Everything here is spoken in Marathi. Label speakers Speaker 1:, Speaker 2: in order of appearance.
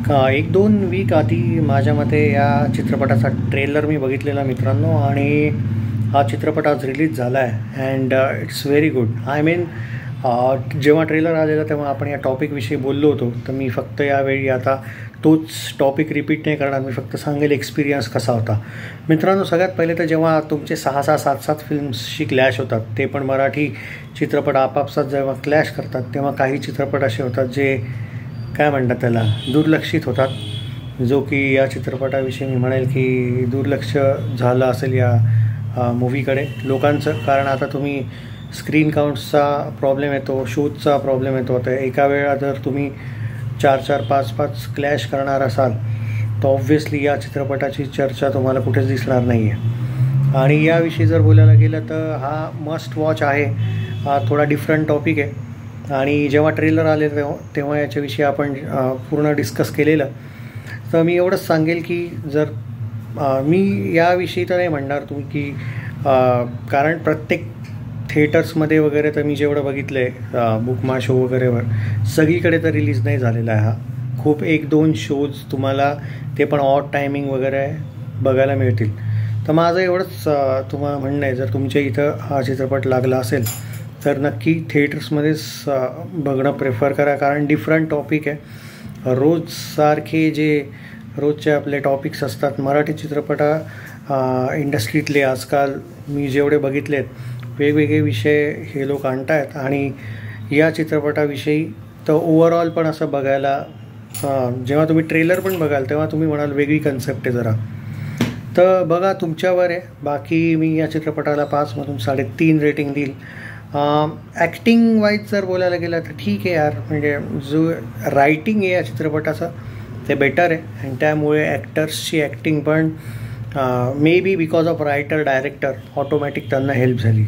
Speaker 1: एक दोन वीक आधी माझ्या मते या चित्रपटाचा ट्रेलर मी बघितलेला मित्रांनो, आणि हा चित्रपट आज रिलीज झाला आहे and it's very good. I mean जेव्हा ट्रेलर आलेला तेव्हा आपण या टॉपिकविषयी बोललो होतो, तर मी फक्त यावेळी आता तोच टॉपिक रिपीट नाही करणार. मी फक्त सांगेल एक्सपिरियन्स कसा होता. मित्रांनो, सगळ्यात पहिले तर जेव्हा तुमचे 6-6, 7-7 फिल्म्सशी क्लॅश होतात, ते पण मराठी चित्रपट आपापसात जेव्हा क्लॅश करतात, तेव्हा काही चित्रपट असे होतात जे काय म्हणतात त्याला दुर्लक्षित होतात, जो की या चित्रपटाविषयी मी म्हणेल की दुर्लक्ष झालं असेल या मूव्हीकडे लोकांचं. कारण आता तुम्ही स्क्रीन काउंट्सचा प्रॉब्लेम येतो, शोजचा प्रॉब्लेम येतो. आता एका वेळा जर तुम्ही 4-4, 5-5 क्लॅश करणार असाल तर ऑब्व्हियसली या चित्रपटाची चर्चा तुम्हाला कुठेच दिसणार नाही आहे. आणि याविषयी जर बोलायला गेलं तर हा मस्ट वॉच आहे. हा थोडा डिफरंट टॉपिक आहे आणि जेव्हा ट्रेलर आले तेव्हा याच्याविषयी आपण पूर्ण डिस्कस केलेलं. तर मी एवढंच सांगेल की जर मी याविषयी तर नाही म्हणणार तुम्ही की कारण प्रत्येक थिएटर्समध्ये वगैरे तर मी जेवढं बघितलं आहे बुकमा शो वगैरेवर सगळीकडे तर रिलीज नाही झालेला आहे हा. खूप 1-2 शोज तुम्हाला ते पण ऑड टायमिंग वगैरे बघायला मिळतील. तर माझं एवढंच तुम्हाला म्हणणं आहे, जर तुमच्या इथं हा चित्रपट लागला असेल तर नक्की थिएटर्समध्येच बघणं प्रेफर करा. कारण डिफरंट टॉपिक आहे. रोजसारखे जे रोजचे आपले टॉपिक्स असतात मराठी इंडस्ट्रीतले आजकाल मी जेवढे बघितले आहेत वेगवेगळे विषय हे लोक आणत आहेत. आणि या चित्रपटाविषयी तर ओव्हरऑल पण असं बघायला जेव्हा तुम्ही ट्रेलर पण बघाल तेव्हा तुम्ही म्हणाल वेगळी कन्सेप्ट आहे जरा. तर बघा, तुमच्यावर आहे. बाकी मी या चित्रपटाला 5मधून 3.5 रेटिंग देईल. ॲक्टिंग वाईज जर बोलायला गेलं तर ठीक आहे यार, म्हणजे जो रायटिंग आहे या चित्रपटाचं ते बेटर आहे आणि त्यामुळे ॲक्टर्सची ॲक्टिंग पण may be because of writer director automatic त्यांना हेल्प झाली.